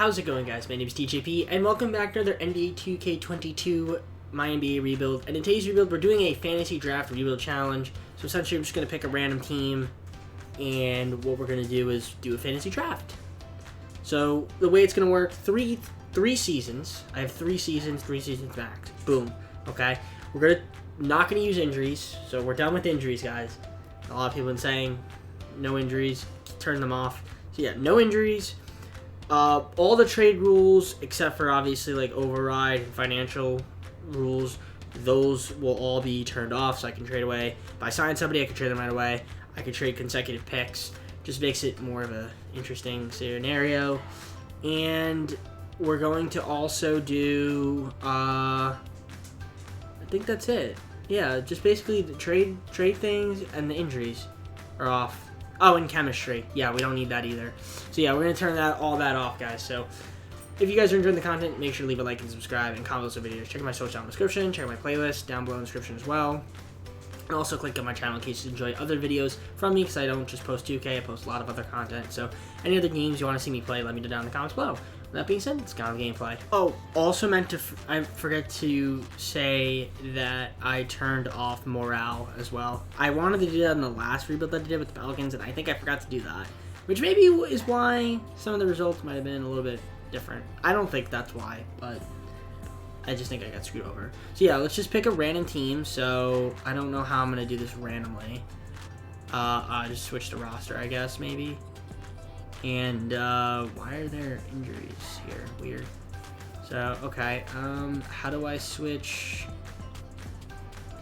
How's it going, guys? My name is TJP, and welcome back to another NBA 2K22 MyNBA rebuild. And in today's rebuild, we're doing a fantasy draft rebuild challenge. So essentially, I'm just going to pick a random team, and what we're going to do is do a fantasy draft. So the way it's going to work, three seasons. I have 3 seasons max. Boom. Okay. We're not going to use injuries, so we're done with injuries, guys. A lot of people have been saying no injuries, turn them off. So yeah, no injuries. All the trade rules, except for obviously like override and financial rules, those will all be turned off, so I can trade away. If I sign somebody, I can trade them right away. I can trade consecutive picks. Just makes it more of a interesting scenario. And we're going to also do, I think that's it. Yeah, just basically the trade things, and the injuries are off. Oh, and chemistry. Yeah, we don't need that either. So yeah, we're going to turn all that off, guys. So if you guys are enjoying the content, make sure to leave a like and subscribe and comment those videos. Check out my social down in the description. Check out my playlist down below in the description as well. And also click on my channel in case you enjoy other videos from me, because I don't just post 2K, I post a lot of other content. So any other games you want to see me play, let me know down in the comments below. With that being said, let's get on the gameplay. Oh, also meant to, I forgot to say that I turned off morale as well. I wanted to do that in the last rebuild that I did with the Pelicans, and I think I forgot to do that. Which maybe is why some of the results might have been a little bit different. I don't think that's why, but I just think I got screwed over. So yeah, let's just pick a random team. So I don't know how I'm going to do this randomly. Just switch the roster, I guess, maybe. And why are there injuries here? Weird. So, okay. How do I switch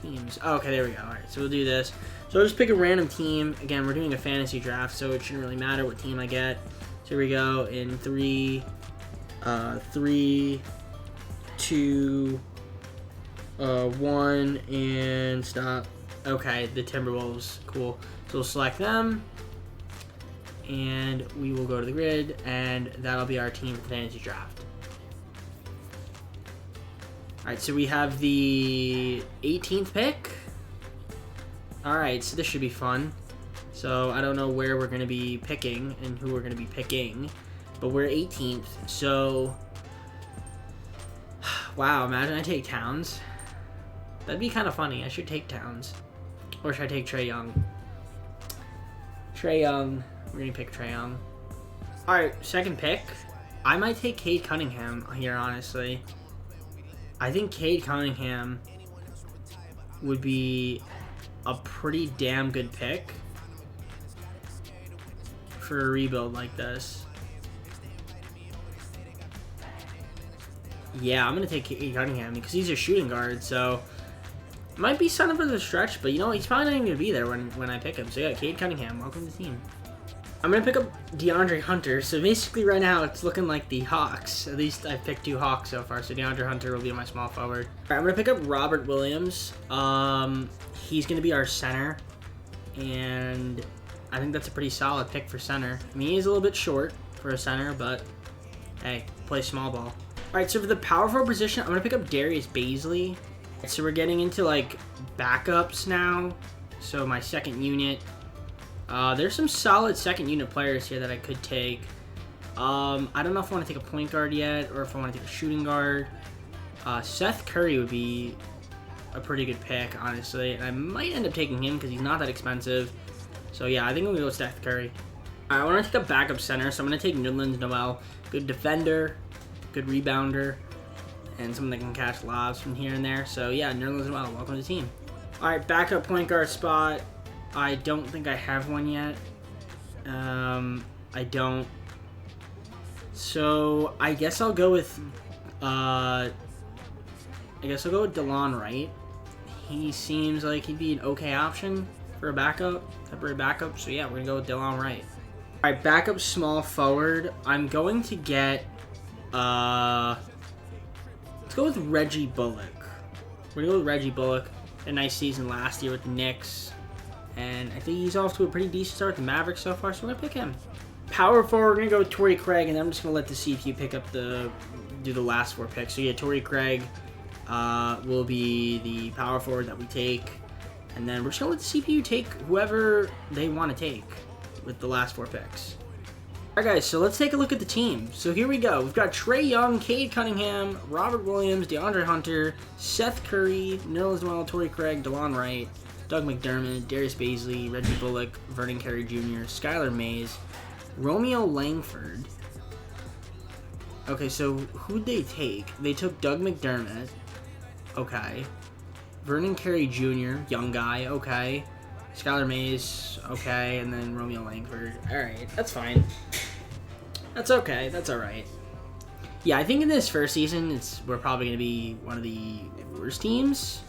teams? Oh, okay, there we go. All right, so we'll do this. So I'll just pick a random team. Again, we're doing a fantasy draft, so it shouldn't really matter what team I get. So here we go in 3, 2, 1, and stop. Okay, the Timberwolves. Cool. So we'll select them. And we will go to the grid, and that'll be our team for the fantasy draft. Alright, so we have the 18th pick. Alright, so this should be fun. So I don't know where we're going to be picking and who we're going to be picking, but we're 18th, so wow, imagine I take Towns. That'd be kind of funny. I should take Towns. Or should I take Trae Young? Trae Young. We're going to pick Trae Young. Alright, second pick. I might take Cade Cunningham here, honestly. I think Cade Cunningham would be a pretty damn good pick for a rebuild like this. Yeah, I'm going to take Cade Cunningham because he's a shooting guard, so might be son of a stretch, but you know, he's probably not even going to be there when I pick him. So yeah, Cade Cunningham, welcome to the team. I'm going to pick up DeAndre Hunter. So basically right now it's looking like the Hawks. At least I've picked 2 Hawks so far. So DeAndre Hunter will be my small forward. All right, I'm going to pick up Robert Williams. He's going to be our center. And I think that's a pretty solid pick for center. I mean, he is a little bit short for a center, but hey, play small ball. All right, so for the power forward position, I'm going to pick up Darius Bazley. So we're getting into like backups now. So my second unit. There's some solid second unit players here that I could take. I don't know if I want to take a point guard yet or if I want to take a shooting guard. Seth Curry would be a pretty good pick, honestly. And I might end up taking him because he's not that expensive. So yeah, I think I'm going to go with Seth Curry. I want to take a backup center, so I'm going to take Nerlens Noel. Good defender, good rebounder, and someone that can catch lobs from here and there. So yeah, Nerlens Noel, welcome to the team. Alright, backup point guard spot. I don't think I have one yet. I don't. So I guess I'll go with DeLon Wright. He seems like he'd be an okay option for a backup, temporary backup. So yeah, we're gonna go with DeLon Wright. All right, backup small forward. I'm going to get let's go with Reggie Bullock. We're gonna go with Reggie Bullock. A nice season last year with the Knicks. And I think he's off to a pretty decent start with the Mavericks so far, so we're going to pick him. Power forward, we're going to go with Torrey Craig, and then I'm just going to let the CPU pick up do the last 4 picks. So yeah, Torrey Craig will be the power forward that we take. And then we're just going to let the CPU take whoever they want to take with the last 4 picks. Alright guys, so let's take a look at the team. So here we go. We've got Trae Young, Cade Cunningham, Robert Williams, DeAndre Hunter, Seth Curry, Nerlens Noel, Torrey Craig, DeLon Wright, Doug McDermott, Darius Baisley, Reggie Bullock, Vernon Carey Jr., Skylar Mays, Romeo Langford. Okay, so who'd they take? They took Doug McDermott. Okay. Vernon Carey Jr., young guy. Okay. Skylar Mays. Okay. And then Romeo Langford. Alright, that's fine. That's okay. That's alright. Yeah, I think in this first season, we're probably going to be one of the worst teams.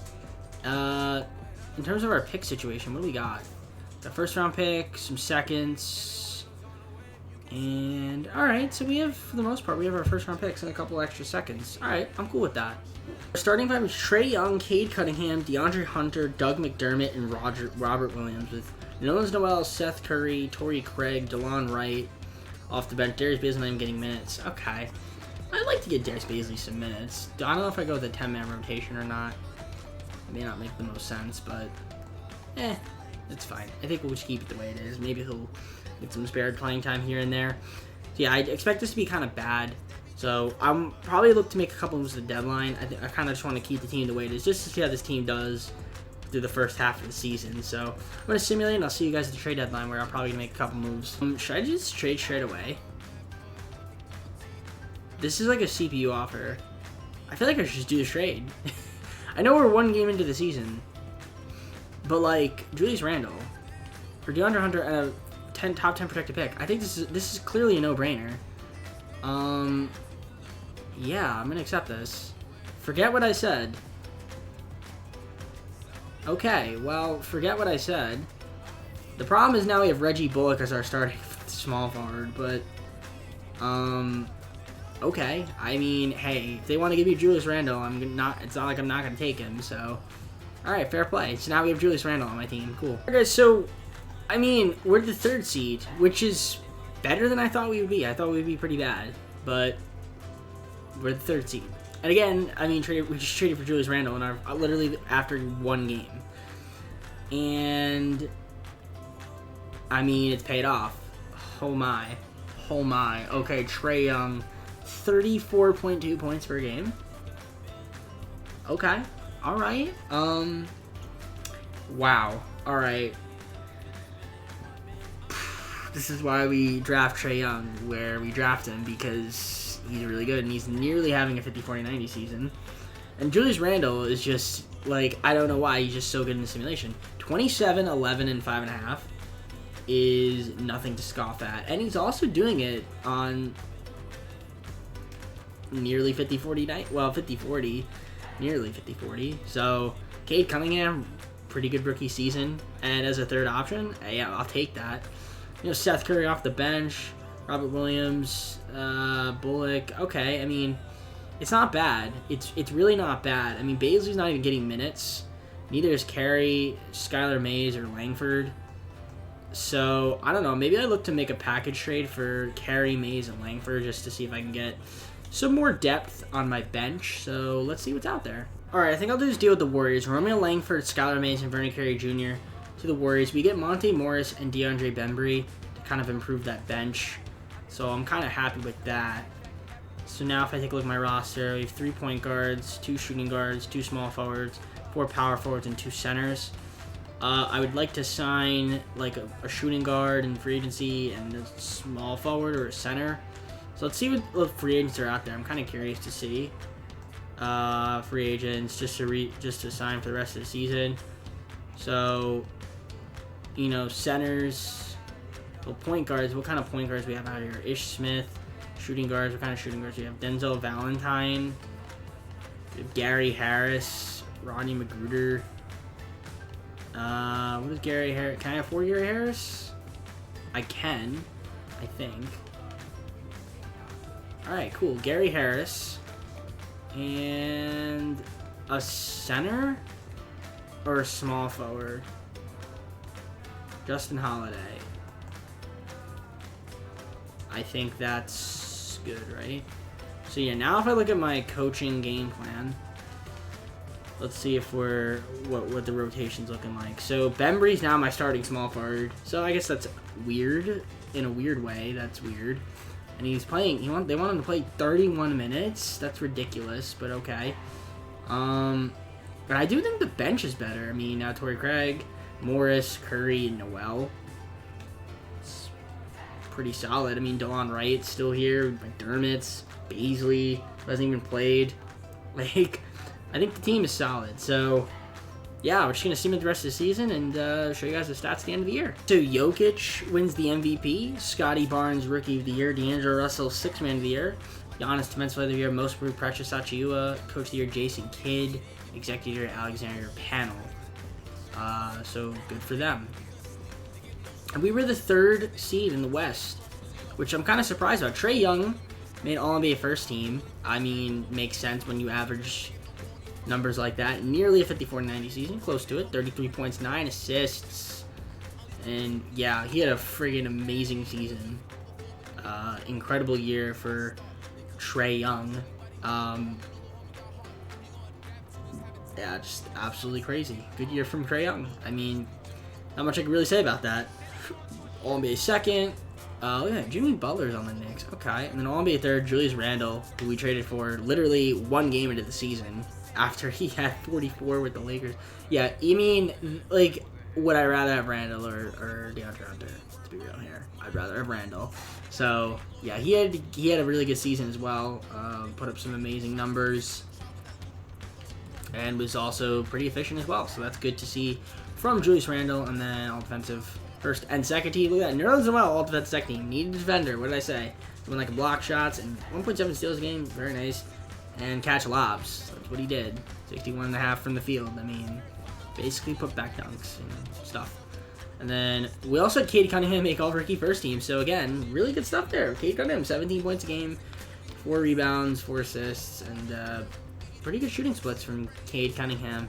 In terms of our pick situation, what do we got? The first round pick, some seconds, and alright, so we have, for the most part, we have our first round picks and a couple extra seconds. Alright, I'm cool with that. Our starting five is Trae Young, Cade Cunningham, DeAndre Hunter, Doug McDermott, and Robert Williams, with Nerlens Noel, Seth Curry, Torrey Craig, DeLon Wright. Off the bench, Darius Baisley not even getting minutes. Okay. I'd like to get Darius Baisley some minutes. I don't know if I go with a 10-man rotation or not. It may not make the most sense, but it's fine. I think we'll just keep it the way it is. Maybe he'll get some spare playing time here and there. So yeah, I expect this to be kind of bad. So I'm probably look to make a couple moves at the deadline. I kind of just want to keep the team the way it is, just to see how this team does through the first half of the season. So I'm going to simulate, and I'll see you guys at the trade deadline, where I'm probably going to make a couple moves. Should I just trade straight away? This is like a CPU offer. I feel like I should just do this trade. I know we're one game into the season, but like Julius Randle for DeAndre Hunter and a top 10 protected pick, I think this is clearly a no-brainer. Yeah, I'm gonna accept this. Forget what I said. Okay, well, forget what I said. The problem is now we have Reggie Bullock as our starting small forward, but okay. I mean, hey, if they want to give you Julius Randle, it's not like I'm not gonna take him. So, all right, fair play. So now we have Julius Randle on my team. Cool. Okay, so I mean, we're the 3rd seed, which is better than I thought we would be. I thought we'd be pretty bad, but we're the 3rd seed. And again, I mean, we just traded for Julius Randle in our literally after one game, and I mean, it's paid off. Oh my, oh my. Okay, Trae Young, 34.2 points per game. Okay, all right. Wow. All right. This is why we draft Trae Young, where we draft him, because he's really good, and he's nearly having a 50-40-90 season. And Julius Randle is just, like, I don't know why, he's just so good in the simulation. 27, 11, and 5.5 is nothing to scoff at. And he's also doing it on nearly 50-40-90, well, 50-40, nearly 50-40. So, Cade Cunningham, pretty good rookie season. And as a 3rd option, yeah, I'll take that. You know, Seth Curry off the bench, Robert Williams, Bullock. Okay, I mean, it's not bad. It's really not bad. I mean, Baisley's not even getting minutes. Neither is Carey, Skylar Mays, or Langford. So, I don't know. Maybe I look to make a package trade for Carey, Mays, and Langford just to see if I can get some more depth on my bench. So, let's see what's out there. All right, I think I'll do this deal with the Warriors. Romeo Langford, Skylar Mays, and Vernon Carey Jr. to the Warriors. We get Monte Morris and DeAndre Bembry to kind of improve that bench. So I'm kind of happy with that. So now if I take a look at my roster, we have 3 point guards, 2 shooting guards, 2 small forwards, 4 power forwards, and 2 centers. I would like to sign like a shooting guard in free agency and a small forward or a center. So let's see what free agents are out there. I'm kind of curious to see free agents just to sign for the rest of the season. So, you know, centers, well, point guards. What kind of point guards we have out here? Ish Smith. Shooting guards. What kind of shooting guards we have? Denzel Valentine. We have Gary Harris. Rodney Magruder. What is Gary Harris? Can I afford Gary Harris? I can, I think. Alright, cool. Gary Harris. And a center? Or a small forward? Justin Holiday. I think that's good, right? So yeah, now if I look at my coaching game plan, let's see if what the rotation's looking like. So Bembry's now my starting small forward. So I guess that's weird, in a weird way. That's weird. And he's playing. They want him to play 31 minutes. That's ridiculous, but okay. But I do think the bench is better. I mean, now Torrey Craig, Morris, Curry, and Noel. It's pretty solid. I mean, DeLon Wright's still here. McDermott's, Beasley, who hasn't even played. Like, I think the team is solid. So, yeah, we're just going to see him the rest of the season and show you guys the stats at the end of the year. So, Jokic wins the MVP. Scotty Barnes, Rookie of the Year. D'Angelo Russell, Sixth Man of the Year. Giannis, Defensive Player of the Year. Most Improved, Precious Achiuwa. Coach of the Year, Jason Kidd. Executive Alexander Panel. So good for them. And we were the 3rd seed in the West, which I'm kind of surprised about. Trae Young made All-NBA first team. I mean, makes sense when you average numbers like that. Nearly a 54-90 season, close to it. 33 points, 9 assists. And yeah, he had a friggin' amazing season. Incredible year for Trae Young. Yeah, just absolutely crazy. Good year from Trae Young. I mean, not much I can really say about that. All-NBA second. Yeah, Jimmy Butler's on the Knicks. Okay. And then All-NBA third, Julius Randle, who we traded for literally 1 game into the season after he had 44 with the Lakers. Yeah, you mean, like, would I rather have Randle or DeAndre Hunter? To be real here, I'd rather have Randle. So, yeah, he had a really good season as well. Put up some amazing numbers. And was also pretty efficient as well. So that's good to see from Julius Randle. And then all defensive first and second team. Look at that. Nerlens as well, all defensive second team. Needed a defender. What did I say? Doing like a block shots and 1.7 steals a game. Very nice. And catch lobs. That's what he did. 61.5 from the field. I mean, basically put back dunks and stuff. And then we also had Cade Cunningham make all rookie first team. So again, really good stuff there. Cade Cunningham, 17 points a game, 4 rebounds, 4 assists, and pretty good shooting splits from Cade Cunningham.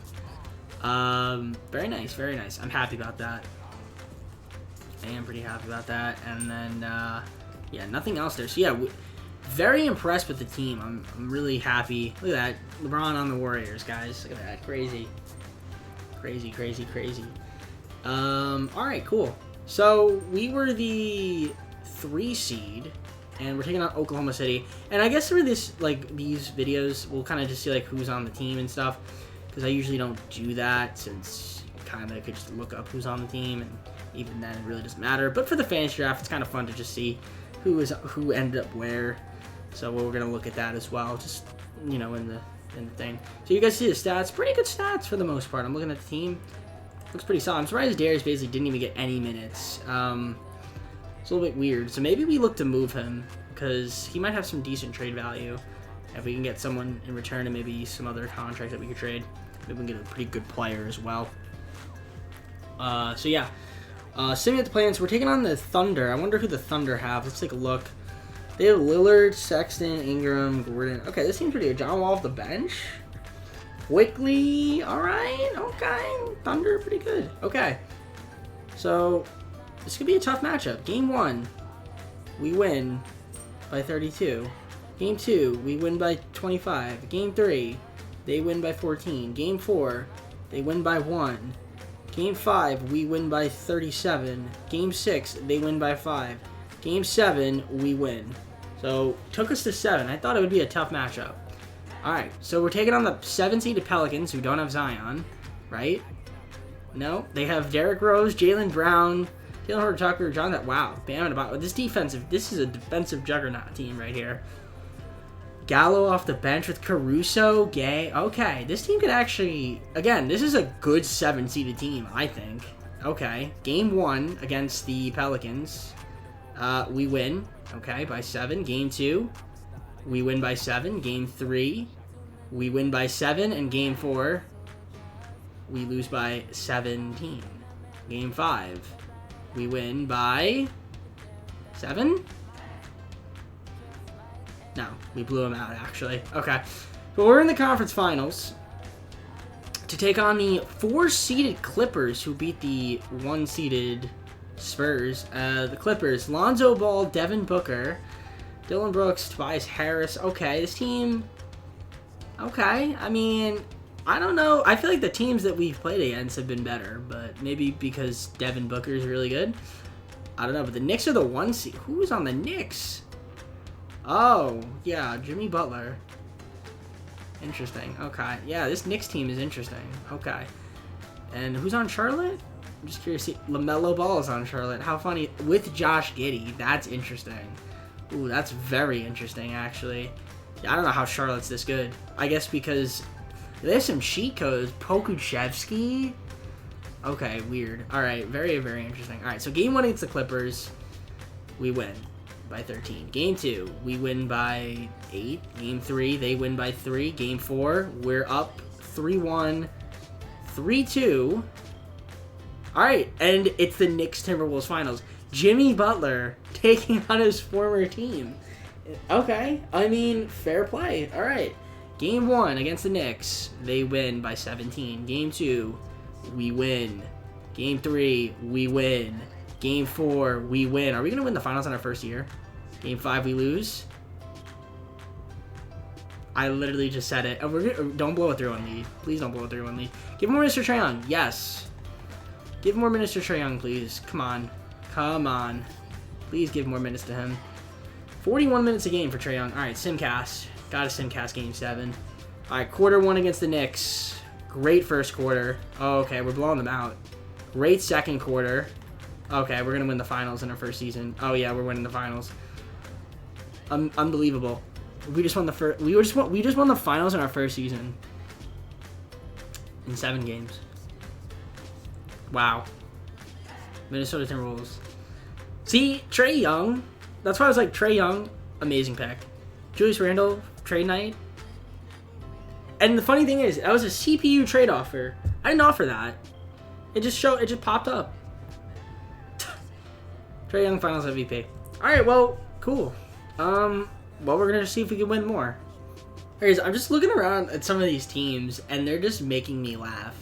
Very nice, very nice. I'm happy about that. I am pretty happy about that. And then, yeah, nothing else there. So, yeah, very impressed with the team. I'm really happy. Look at that. LeBron on the Warriors, guys. Look at that. Crazy. Crazy, crazy, crazy. All right, cool. So, we were the 3 seed. And we're taking on Oklahoma City. And I guess for this, like, these videos, we'll kind of just see, like, who's on the team and stuff. Because I usually don't do that, since you kind of could just look up who's on the team. And even then, it really doesn't matter. But for the fantasy draft, it's kind of fun to just see who ended up where. So we're going to look at that as well, just, you know, in the thing. So you guys see the stats. Pretty good stats for the most part. I'm looking at the team. Looks pretty solid. I'm surprised Darius basically didn't even get any minutes. It's a little bit weird. So maybe we look to move him because he might have some decent trade value. If we can get someone in return and maybe some other contract that we could trade, maybe we can get a pretty good player as well. So yeah, sitting at the plans, we're taking on the Thunder. I wonder who the Thunder have. Let's take a look. They have Lillard, Sexton, Ingram, Gordon. Okay, this seems pretty good. John Wall off the bench. Quickly, all right, okay. Thunder, pretty good. Okay, so this could be a tough matchup. Game 1, we win by 32. Game 2, we win by 25. Game 3, they win by 14. Game 4, they win by 1. Game 5, we win by 37. Game 6, they win by 5. Game 7, we win. So, took us to 7. I thought it would be a tough matchup. Alright, so we're taking on the 7-seeded Pelicans, who don't have Zion, right? No, they have Derrick Rose, Jaylen Brown, Taylor Horton-Tucker, Jonathan. Wow, Bam Adebayo. This is a defensive juggernaut team right here. Gallo off the bench with Caruso, Gay. Okay, this team could actually, again, this is a good 7-seeded team, I think. Okay, game 1 against the Pelicans, we win, okay, by 7. Game 2, we win by 7. Game 3, we win by 7. And game 4, we lose by 17. Game 5, we win by 7? No, we blew them out, actually. Okay. But we're in the conference finals to take on the 4-seeded Clippers, who beat the 1-seeded Spurs. The Clippers, Lonzo Ball, Devin Booker, Dylan Brooks, Tobias Harris. Okay, this team... Okay, I mean, I don't know. I feel like the teams that we've played against have been better, but maybe because Devin Booker is really good. I don't know, but the Knicks are the 1 seed. Who's on the Knicks? Oh, yeah, Jimmy Butler. Interesting. Okay. Yeah, this Knicks team is interesting. Okay. And who's on Charlotte? I'm just curious. LaMelo Ball is on Charlotte. How funny. With Josh Giddey. That's interesting. Ooh, that's very interesting, actually. Yeah, I don't know how Charlotte's this good. I guess because there's some cheat codes. Pokuševski. Okay, weird. All right, very, very interesting. All right, so game 1 against the Clippers, we win by 13. Game 2, we win by 8. Game 3, they win by 3. Game 4, we're up 3-1, 3-2. All right, and it's the Knicks Timberwolves finals. Jimmy Butler taking on his former team. Okay, I mean, fair play. All right, game 1 against the Knicks, they win by 17. Game 2, we win. Game 3, we win. Game 4, we win. Are we going to win the finals in our first year? Game 5, we lose. I literally just said it. Oh, don't blow a 3-1 lead. Please don't blow a 3-1 lead. Give more minutes to Trae Young. Yes. Give more minutes to Trae Young, please. Come on. Come on. Please give more minutes to him. 41 minutes a game for Trae Young. All right, Simcast. Got a Simcast game 7. All right, quarter 1 against the Knicks. Great first quarter. Oh, okay, we're blowing them out. Great second quarter. Okay, we're gonna win the finals in our first season. Oh yeah, we're winning the finals. Unbelievable. We just won the first. We just won the finals in our first season. In 7 games. Wow. Minnesota Timberwolves. See, Trae Young. That's why I was like, Trae Young, amazing pick. Julius Randle, trade night. And the funny thing is, that was a CPU trade offer. I didn't offer that. It just popped up. Trae Young Finals MVP. All right, well, cool. Well, we're gonna see if we can win more. Anyways, I'm just looking around at some of these teams, and they're just making me laugh.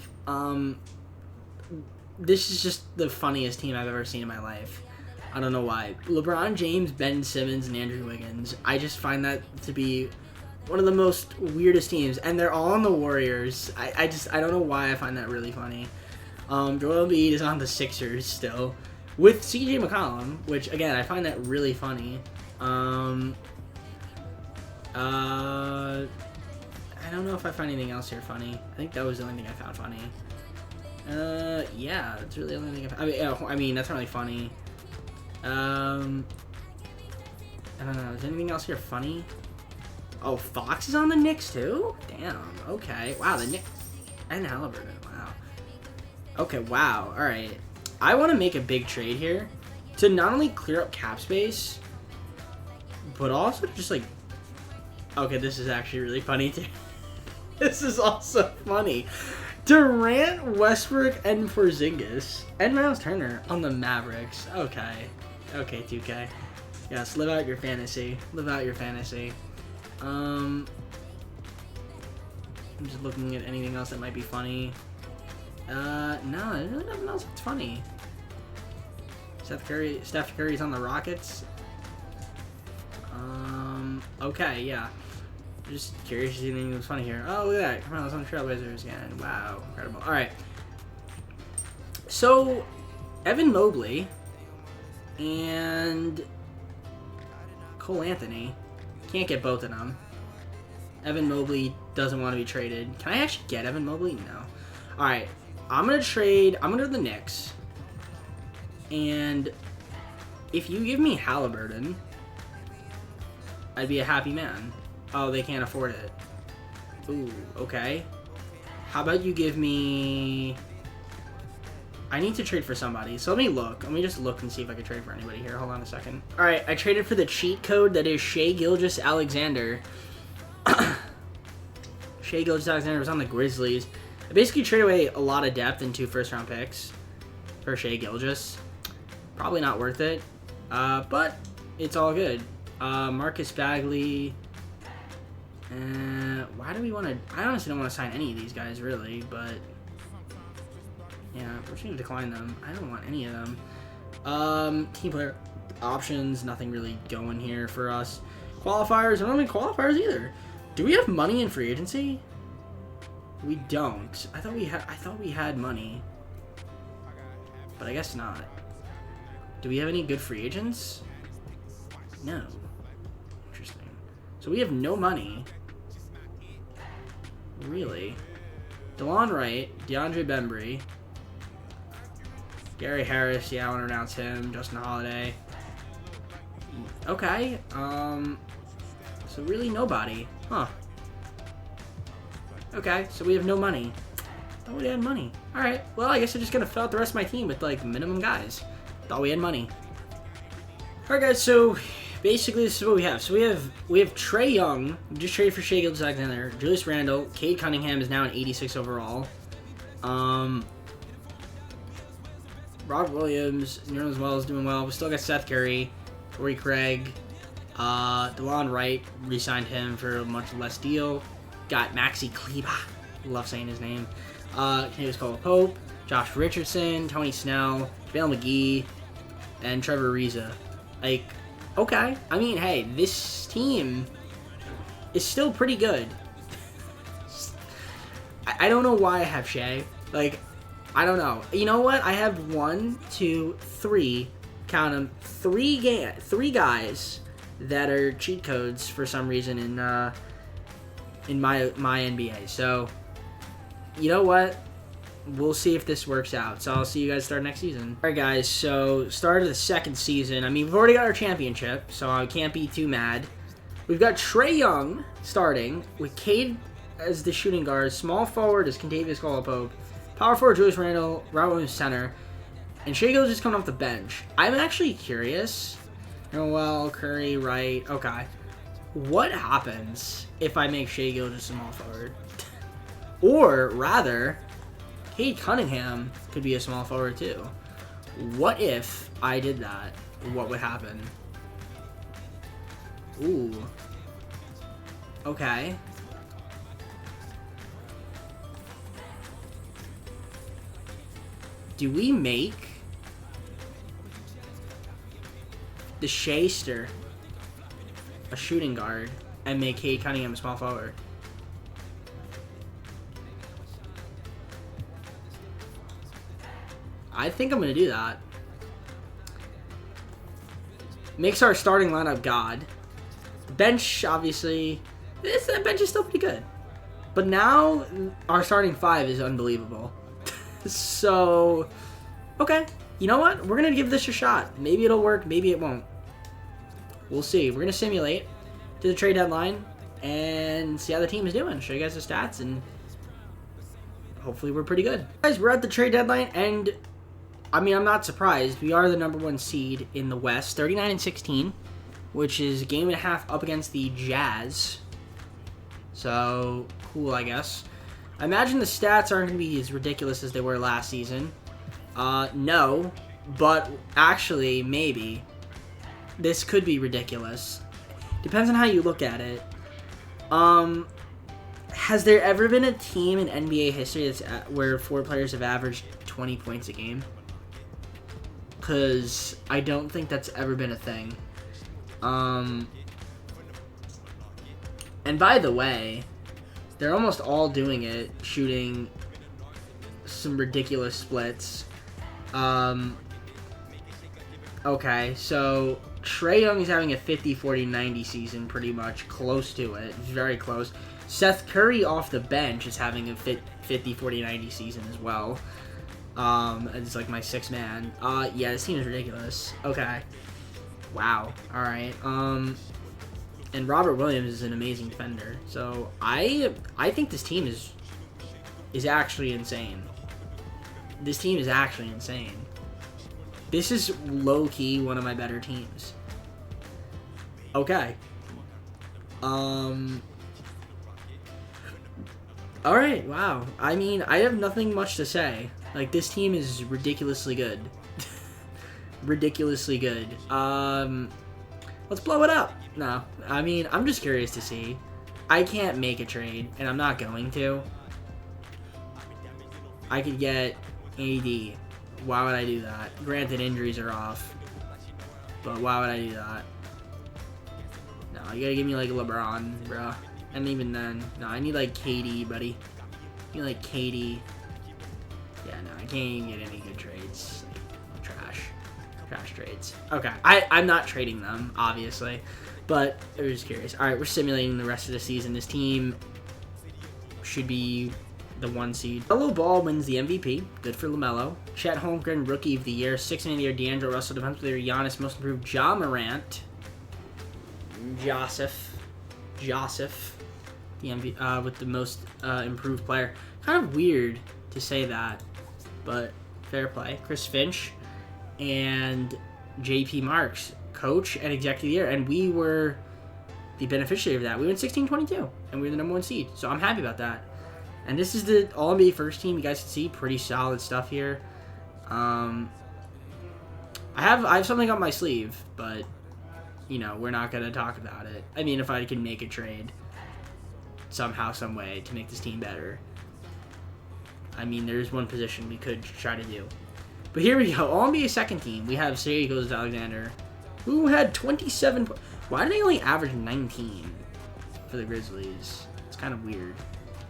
This is just the funniest team I've ever seen in my life. I don't know why. LeBron James, Ben Simmons, and Andrew Wiggins. I just find that to be one of the most weirdest teams, and they're all on the Warriors. I don't know why I find that really funny. Joel Embiid is on the Sixers still, with CJ McCollum, which again I find that really funny. I don't know if I find anything else here funny. I think that was the only thing I found funny. Yeah, that's really the only thing I mean that's not really funny. I don't know. Is anything else here funny? Oh, Fox is on the Knicks too? Damn. Okay. Wow, the Knicks and Halliburton. Wow. Okay. Wow. All right. I want to make a big trade here to not only clear up cap space, but also just like. Okay, this is actually really funny too. This is also funny. Durant, Westbrook, and Porzingis, and Miles Turner on the Mavericks. Okay. Okay, 2K. Yes, live out your fantasy. Live out your fantasy. I'm just looking at anything else that might be funny. No, there's really nothing else that's funny. Steph Curry's on the Rockets. Okay, yeah. Just curious to see anything that's funny here. Oh, look at that. Carmelo's on the Trailblazers again. Wow, incredible. All right. So, Evan Mobley and Cole Anthony. Can't get both of them. Evan Mobley doesn't want to be traded. Can I actually get Evan Mobley? No. All right. I'm going to go to the Knicks. And if you give me Halliburton, I'd be a happy man. Oh, they can't afford it. Ooh, okay. How about you give me... I need to trade for somebody. So let me look. Let me just look and see if I can trade for anybody here. Hold on a second. All right, I traded for the cheat code that is Shai Gilgeous-Alexander. Shai Gilgeous-Alexander was on the Grizzlies. I basically traded away a lot of depth in 2 first-round picks for Shai Gilgeous. Probably not worth it, but it's all good. Marcus Bagley. Why do we want to... I honestly don't want to sign any of these guys, really, but... Yeah, we're just going to decline them. I don't want any of them. Team player options, nothing really going here for us. Qualifiers, I don't have any qualifiers either. Do we have money in free agency? We don't. I thought we had money. But I guess not. Do we have any good free agents? No. Interesting. So we have no money. Really? DeLon Wright, DeAndre Bembry, Gary Harris, yeah, I want to announce him, Justin Holiday. Okay, so really nobody. Huh. Okay, so we have no money. Thought we had money. Alright, well, I guess I'm just going to fill out the rest of my team with, like, minimum guys. Thought we had money. Alright, guys, so basically this is what we have. So we have Trae Young, we just traded for Shai Gilgeous-Alexander, Julius Randle, Cade Cunningham is now an 86 overall. Robert Williams, Nerlens Wells doing well. We still got Seth Curry, Torrey Craig, DeLon Wright, re-signed him for a much less deal. Got Maxi Kleber, love saying his name. Kentavious Caldwell-Pope, Josh Richardson, Tony Snell, JaVale McGee, and Trevor Ariza. Like, okay. I mean, hey, this team is still pretty good. I don't know why I have Shai. Like, I don't know. You know what? I have 1, 2, 3, count them, 3 guys that are cheat codes for some reason in my NBA. So, you know what? We'll see if this works out. So I'll see you guys start next season. All right, guys. So start of the second season. I mean, we've already got our championship, so I can't be too mad. We've got Trae Young starting with Cade as the shooting guard. Small forward is Kentavious Caldwell-Pope. Power forward Julius Randle. Robert Williams center. And Shai Gilgeous just coming off the bench. I'm actually curious. Noel, Curry, Wright. Okay. What happens if I make Shai Gilgeous small forward? Or rather, Cade Cunningham could be a small forward too. What if I did that? What would happen? Ooh. Okay. Do we make the Shaister a shooting guard and make Cade Cunningham a small forward? I think I'm going to do that. Makes our starting lineup god. Bench, obviously, that bench is still pretty good. But now, our starting 5 is unbelievable. So, okay. You know what? We're going to give this a shot. Maybe it'll work, maybe it won't. We'll see. We're going to simulate to the trade deadline and see how the team is doing. Show you guys the stats, and hopefully we're pretty good. Guys, we're at the trade deadline, and I mean, I'm not surprised. We are the #1 seed in the West, 39-16, which is a game and a half up against the Jazz. So, cool, I guess. I imagine the stats aren't going to be as ridiculous as they were last season. No, but actually, maybe. This could be ridiculous. Depends on how you look at it. Has there ever been a team in NBA history where 4 players have averaged 20 points a game? Because I don't think that's ever been a thing. And by the way, they're almost all doing it, shooting some ridiculous splits. Okay, so Trae Young is having a 50-40-90 season, pretty much close to it, very close. Seth Curry off the bench is having a 50-40-90 season as well. It's like my 6th man. Yeah, this team is ridiculous. Okay, wow. All right. And Robert Williams is an amazing defender. So I think this team is actually insane. This team is actually insane. This is low-key one of my better teams. Okay. Alright, wow. I mean, I have nothing much to say. Like, this team is ridiculously good. Ridiculously good. Let's blow it up. No, I mean, I'm just curious to see. I can't make a trade, and I'm not going to. I could get AD. Why would I do that? Granted, injuries are off, but why would I do that? No, you gotta give me like LeBron, bro. And even then, no, I need like KD, buddy. I need like KD. Yeah, no, I can't even get any good trades. Like, trash. Trash trades. Okay. I'm not trading them, obviously. But I was just curious. All right, we're simulating the rest of the season. This team should be the 1 seed. LaMelo Ball wins the MVP. Good for LaMelo. Chet Holmgren, Rookie of the Year. 6th man of the year, D'Angelo Russell. Defensive player, Giannis. Most improved, Ja Morant. Joseph, the MVP, with the most improved player. Kind of weird to say that, but fair play. Chris Finch and JP Marks, Coach and Executive of the Year, and we were the beneficiary of that. We went 16-22, and we were the number 1 seed, so I'm happy about that. And this is the All-NBA first team. You guys can see pretty solid stuff here. I have something up my sleeve, but you know, we're not gonna talk about it. I mean, if I can make a trade somehow, some way to make this team better. I mean, there's one position we could try to do. But here we go. All-NBA second team. We have Shai Gilgeous-Alexander, who had 27. Why do they only average 19 for the Grizzlies? It's kind of weird.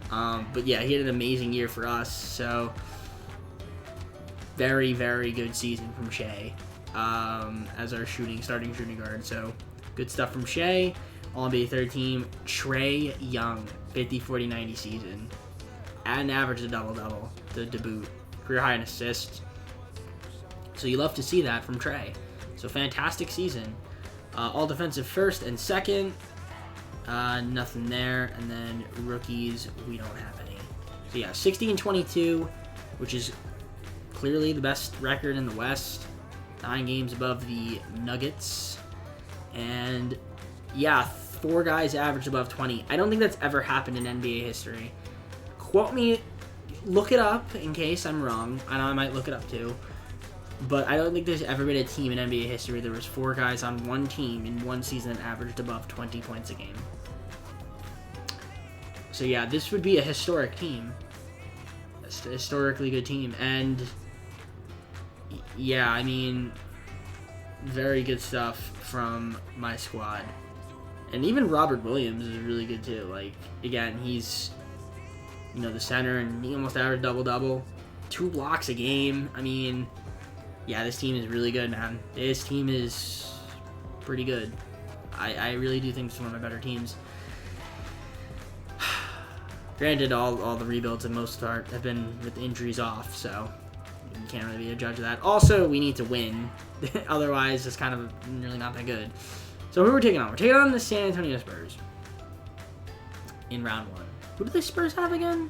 But yeah, he had an amazing year for us. So very, very good season from Shai as our starting shooting guard. So good stuff from Shai. All-NBA third team. Trae Young, 50, 40, 90 season. And averaged a double-double to boot. Career high in assists. So you love to see that from Trae. So fantastic season. All defensive first and second. Nothing there. And then rookies, we don't have any. So yeah, 16-22, which is clearly the best record in the West. 9 games above the Nuggets. And yeah, 4 guys averaged above 20. I don't think that's ever happened in NBA history. Quote me, look it up in case I'm wrong. I know I might look it up too. But I don't think there's ever been a team in NBA history where there was 4 guys on one team in one season that averaged above 20 points a game. So yeah, this would be a historic team. A historically good team. And yeah, I mean, very good stuff from my squad. And even Robert Williams is really good too. Like, again, he's, you know, the center, and he almost averaged double-double. 2 blocks a game. I mean, yeah, this team is really good, man. This team is pretty good. I really do think it's one of my better teams. Granted, all the rebuilds and most part have been with injuries off, so you can't really be a judge of that. Also, we need to win. Otherwise, it's kind of really not that good. So who are we taking on? We're taking on the San Antonio Spurs in round 1. Who do the Spurs have again?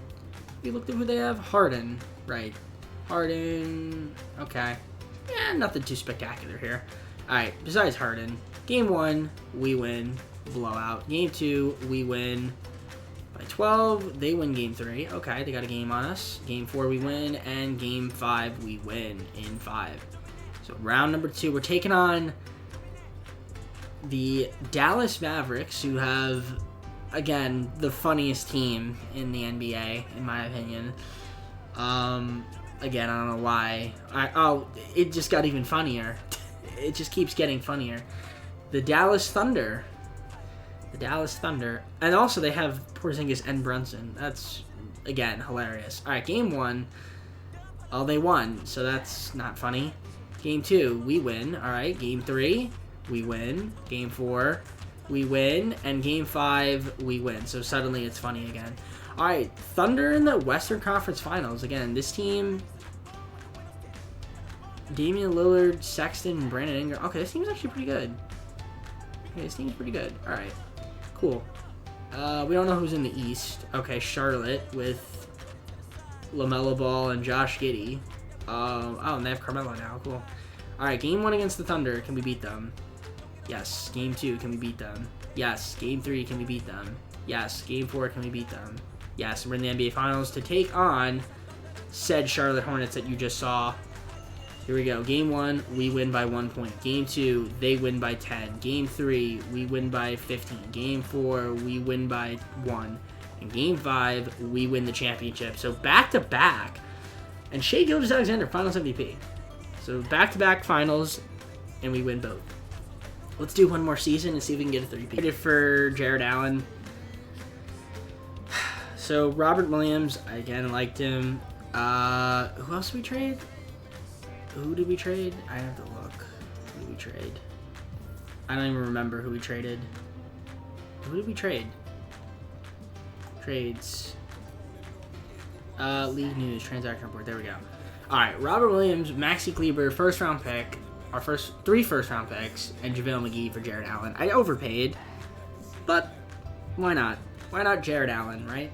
We looked at who they have. Harden, right. Harden, okay. Yeah, nothing too spectacular here. Alright, besides Harden, game 1, we win. Blowout. Game 2, we win by 12. They win game 3. Okay, they got a game on us. Game 4, we win. And game 5, we win in 5. So round number 2, we're taking on the Dallas Mavericks, who have, again, the funniest team in the NBA, in my opinion. Again, I don't know why. It just got even funnier. It just keeps getting funnier. The Dallas Thunder. And also they have Porzingis and Brunson. That's, again, hilarious. Alright, game 1. Oh, they won, so that's not funny. Game 2, we win. Alright, game 3, we win. Game 4, we win. And game 5, we win. So suddenly it's funny again. Alright, Thunder in the Western Conference Finals. Again, this team, Damian Lillard, Sexton, and Brandon Ingram. Okay, this team's actually pretty good. Okay, this team's pretty good. Alright, cool. We don't know who's in the East. Okay, Charlotte with LaMelo Ball and Josh Giddey. Oh, and they have Carmelo now. Cool. Alright, game 1 against the Thunder. Can we beat them? Yes. Game 2, can we beat them? Yes. Game 3, can we beat them? Yes. Game 4, can we beat them? Yes. We're in the NBA Finals to take on said Charlotte Hornets that you just saw. Here we go. Game 1, we win by 1 point. Game 2, they win by 10. Game 3, we win by 15. Game 4, we win by 1. And Game 5, we win the championship. So back-to-back. And Shai Gilgeous-Alexander, Finals MVP. So back-to-back Finals, and we win both. Let's do one more season and see if we can get a 3-peat. For Jared Allen. So Robert Williams, I again liked him. Who else did we trade? Who did we trade? I have to look. trade? I don't even remember who we traded. Who did we trade? Trades. League news, transaction report. There we go. Alright, Robert Williams, Maxi Kleber, first round pick. Our first 3 first round picks. And JaVale McGee for Jared Allen. I overpaid. But why not? Why not Jared Allen, right?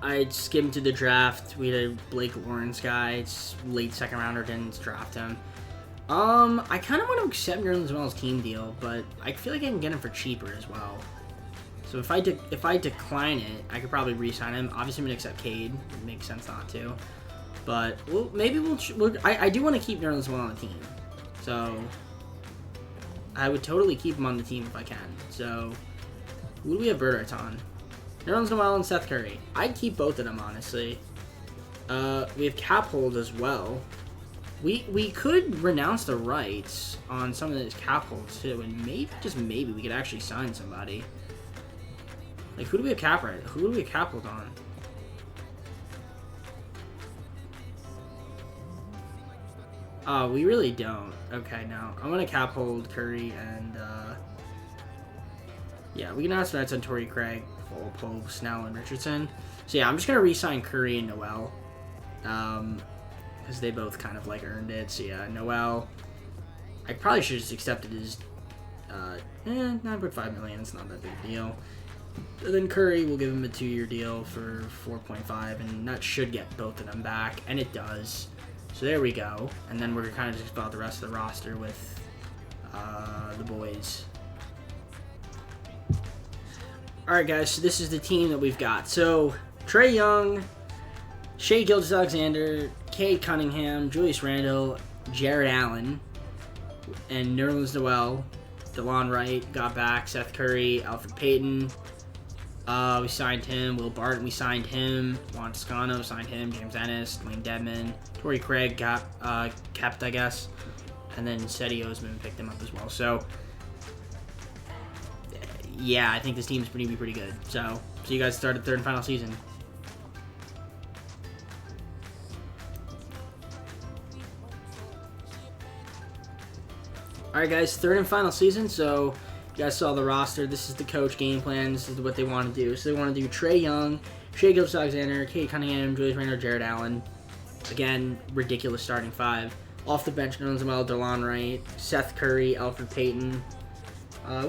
I skimmed to the draft. We had a Blake Lawrence guy. It's late second rounder, didn't draft him. I kind of want to accept Nerlens Noel's team deal, but I feel like I can get him for cheaper as well. So if I decline it, I could probably re-sign him. Obviously, I'm gonna accept Cade. It makes sense not to, but maybe we'll I do want to keep Nerlens Noel on the team, so I would totally keep him on the team if I can. So who do we have bird rights on? Nerlens Noel and Seth Curry. I'd keep both of them, honestly. We have cap hold as well. We could renounce the rights on some of these cap holds too, and maybe, just maybe, we could actually sign somebody. Like, who do we have cap right? Who do we have cap hold on? Oh, we really don't. Okay, no. I'm gonna cap hold Curry and yeah, we can ask rights on Torrey Craig, Pope, Snell, and Richardson. So yeah, I'm just gonna re-sign Curry and Noel. Because they both kind of like earned it. So yeah, Noel, I probably should have just accepted his 9.5 million. It's not that big a deal. And then Curry, we'll give him a 2-year deal for 4.5, and that should get both of them back, and it does. So there we go. And then we're kind of just about the rest of the roster with the boys. All right, guys. So this is the team that we've got. So Trae Young, Shai Gilgeous-Alexander, Cade Cunningham, Julius Randle, Jared Allen, and Nerlens Noel. DeLon Wright got back. Seth Curry, Alfred Payton. We signed him. Will Barton, we signed him. Juan Toscano, signed him. James Ennis, Dwayne Dedmon. Torrey Craig got kept, I guess. And then Cedi Osman picked him up as well. So, yeah, I think this team's going to be pretty good. So you guys started third and final season. Alright guys, third and final season, so you guys saw the roster. This is the coach game plan. This is what they want to do. So they want to do Trae Young, Shai Gilgeous-Alexander, Cade Cunningham, Julius Randle, Jared Allen. Again, ridiculous starting 5. Off the bench, Nerlens Noel, DeLon Wright, Seth Curry, Alfred Payton,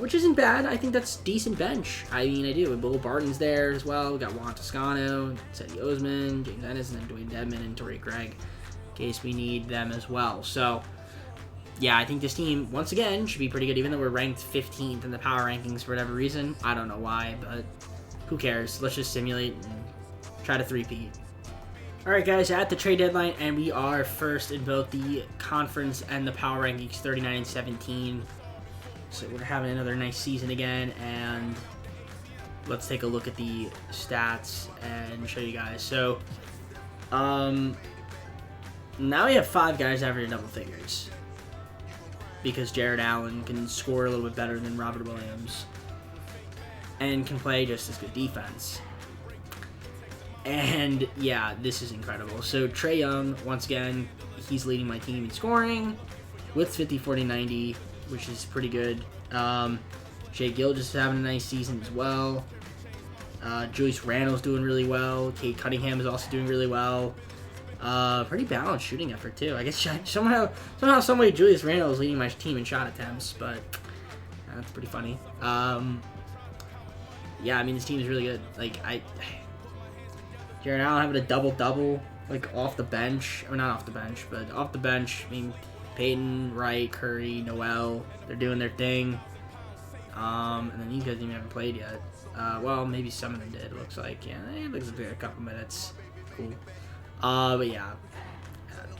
which isn't bad. I think that's decent bench. I mean, I do. Will Barton's there as well. We got Juan Toscano, Cedi Osman, James Ennis, and then Dwayne Dedmon and Torrey Craig in case we need them as well. So yeah, I think this team, once again, should be pretty good, even though we're ranked 15th in the power rankings for whatever reason. I don't know why, but who cares? Let's just simulate and try to three-peat. Alright guys, at the trade deadline, and we are first in both the conference and the power rankings, 39 and 17. So we're having another nice season again, and let's take a look at the stats and show you guys. So, now we have 5 guys averaging double figures, because Jared Allen can score a little bit better than Robert Williams and can play just as good defense. And yeah, this is incredible. So Trae Young, once again, he's leading my team in scoring with 50, 40, 90, which is pretty good. Shai Gilgeous is having a nice season as well. Julius Randle's doing really well. Cade Cunningham is also doing really well. Pretty balanced shooting effort too. I guess somehow, some way, Julius Randle is leading my team in shot attempts, but that's pretty funny. Yeah, I mean, this team is really good. Like, Jared Allen having a double-double, like, off the bench. Or not off the bench, but off the bench. I mean, Payton, Wright, Curry, Noel, they're doing their thing. And then these guys even haven't played yet. Well, maybe some of them did, it looks like. Yeah, it looks like a couple minutes. Cool. But yeah,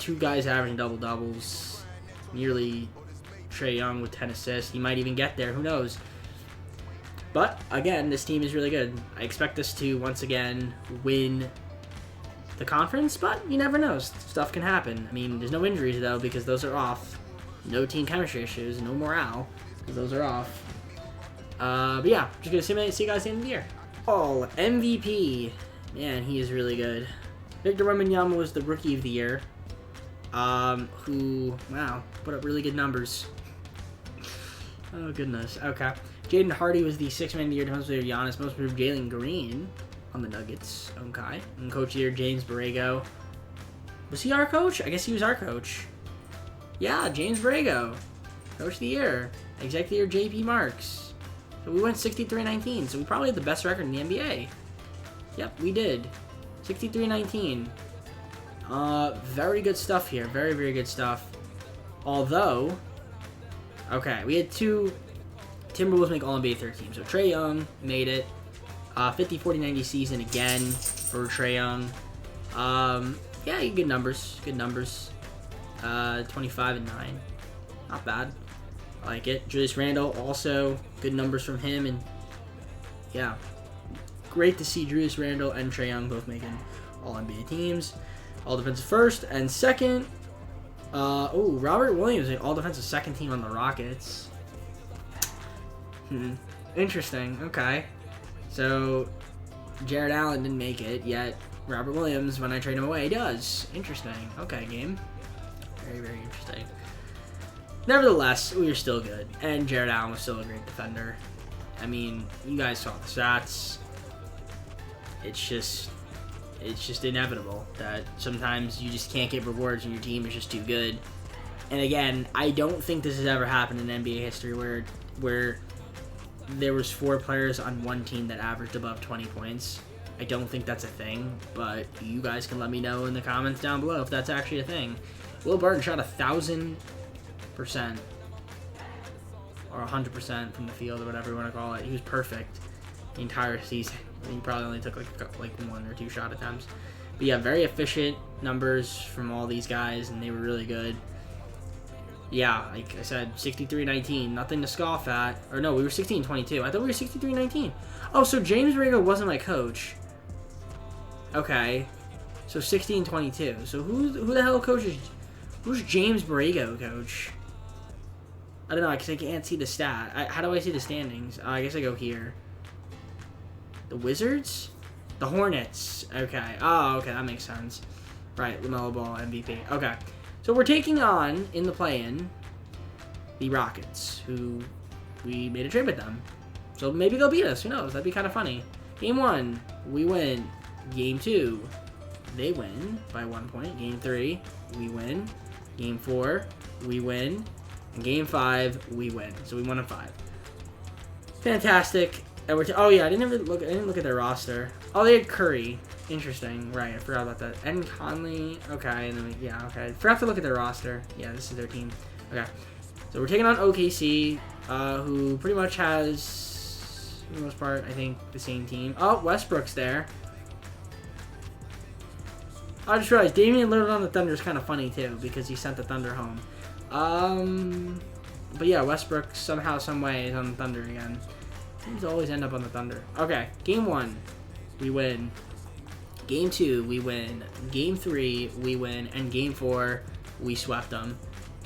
2 guys averaging double-doubles. Nearly Trae Young with 10 assists. He might even get there, who knows. But, again, this team is really good. I expect us to, once again, win the conference, but you never know. Stuff can happen. I mean, there's no injuries, though, because those are off. No team chemistry issues, no morale, because those are off. But yeah, just going to simulate, see you guys at the end of the year. Oh, MVP. Man, he is really good. Victor Wembanyama was the Rookie of the Year, who, wow, put up really good numbers. Oh, goodness. Okay. Jaden Hardy was the 6th man of the year, defensive player of Giannis, most improved Jalen Green on the Nuggets. Okay. And coach of the year, James Borrego. Was he our coach? I guess he was our coach. Yeah, James Borrego. Coach of the year. Executive of the year, JP Marks. So we went 63-19. So we probably had the best record in the NBA. Yep, we did. 63-19. Very good stuff here. Very, very good stuff. Although, okay, we had 2 Timberwolves make All-NBA third team. So Trae Young made it. 50-40-90 season again for Trae Young. Yeah, good numbers. Good numbers. 25-9. Not bad. I like it. Julius Randle, also good numbers from him. And yeah, great to see Julius Randle and Trae Young both making All-NBA teams. All defensive first and second. Robert Williams, an all defensive second team on the Rockets. Interesting. Okay. So, Jared Allen didn't make it, yet Robert Williams, when I trade him away, does. Interesting. Okay, game. Very, very interesting. Nevertheless, we were still good, and Jared Allen was still a great defender. I mean, you guys saw the stats. It's just inevitable that sometimes you just can't get rewards and your team is just too good. And again, I don't think this has ever happened in NBA history where there was 4 players on one team that averaged above 20 points. I don't think that's a thing, but you guys can let me know in the comments down below if that's actually a thing. Will Barton shot 1,000% or 100% from the field or whatever you want to call it. He was perfect the entire season. He probably only took like 1 or 2 shot attempts. But yeah, very efficient numbers from all these guys, and they were really good. Yeah, like I said, 63-19, nothing to scoff at. Or no, we were 16-22. I thought we were 63-19. Oh, so James Borrego wasn't my coach. Okay, so 16-22. So who the hell coaches? Who's James Borrego coach? I don't know, because I can't see the stat. How do I see the standings? I guess I go here. The Wizards? The Hornets. Okay. Oh, okay, that makes sense. Right, LaMelo Ball, MVP. Okay. So we're taking on, in the play-in, the Rockets, who we made a trade with them. So maybe they'll beat us. Who knows? That'd be kind of funny. Game 1, we win. Game 2, they win by 1 point. Game 3, we win. Game 4, we win. And Game 5, we win. So we won in 5. Fantastic. And oh yeah, I didn't look at their roster. Oh, they had Curry. Interesting. Right, I forgot about that. And Conley. Okay, and then okay. Forgot to look at their roster. Yeah, this is their team. Okay. So we're taking on OKC, who pretty much has, for the most part, I think, the same team. Oh, Westbrook's there. I just realized Damian Lillard on the Thunder is kind of funny too, because he sent the Thunder home. But yeah, Westbrook somehow, some way is on the Thunder again. Teams always end up on the Thunder. Okay, Game 1, we win. Game 2, we win. Game 3, we win. And Game 4, we swept them.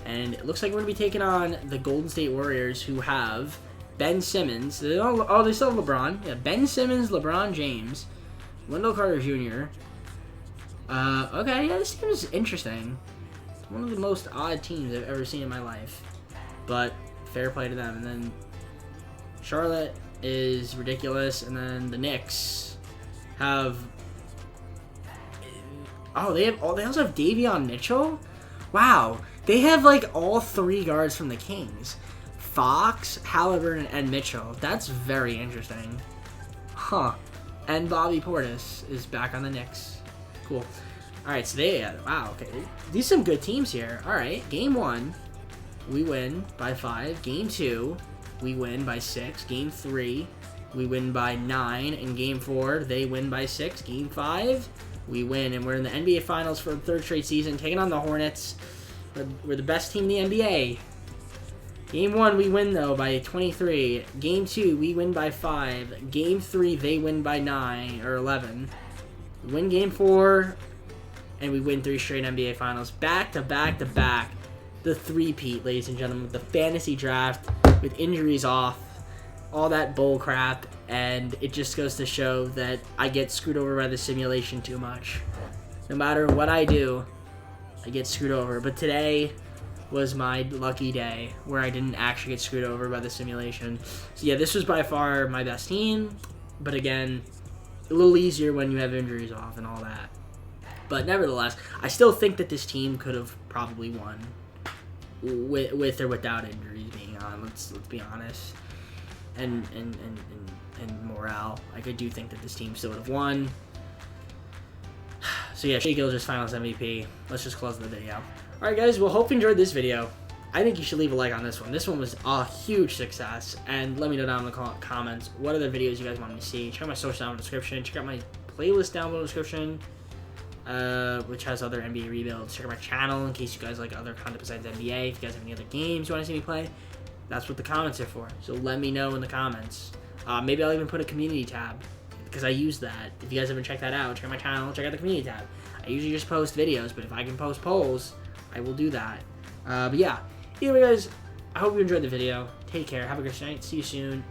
And it looks like we're going to be taking on the Golden State Warriors, who have Ben Simmons. They still have LeBron. Yeah, Ben Simmons, LeBron James, Wendell Carter Jr. Okay, yeah, this team is interesting. It's one of the most odd teams I've ever seen in my life. But fair play to them. And then Charlotte is ridiculous. And then the Knicks have... Oh, they also have Davion Mitchell? Wow. They have, like, all 3 guards from the Kings. Fox, Halliburton, and Mitchell. That's very interesting. Huh. And Bobby Portis is back on the Knicks. Cool. Alright, so wow, okay. These are some good teams here. Alright, Game 1, we win by 5. Game 2, we win by 6. Game 3, we win by 9. And Game 4, they win by 6. Game 5, we win. And we're in the NBA Finals for the 3rd straight season, taking on the Hornets. We're the best team in the NBA. Game 1, we win, though, by 23. Game 2, we win by 5. Game 3, they win by 9 or 11. We win Game 4, and we win 3 straight NBA Finals. Back to back to back. The three-peat, ladies and gentlemen, with the fantasy draft, with injuries off, all that bull crap, and it just goes to show that I get screwed over by the simulation too much. No matter what I do, I get screwed over. But today, was my lucky day where I didn't actually get screwed over by the simulation. So yeah, this was by far my best team, but again, a little easier when you have injuries off and all that. But nevertheless, I still think that this team could have probably won with or without injuries being on. Let's be honest. And morale, like I do think that this team still would have won. So yeah, Shai Gilgeous Finals MVP. Let's just close the video. Alright guys, well, hope you enjoyed this video. I think you should leave a like on this one. This one was a huge success. And let me know down in the comments what other videos you guys want me to see. Check out my social down in the description. Check out my playlist down below in the description, which has other NBA rebuilds. Check out my channel in case you guys like other content besides NBA. If you guys have any other games you want to see me play, that's what the comments are for. So let me know in the comments. Maybe I'll even put a community tab, because I use that. If you guys haven't checked that out, check out my channel, check out the community tab. I usually just post videos, but if I can post polls, I will do that. But yeah, either way guys, I hope you enjoyed the video. Take care, have a great night, see you soon,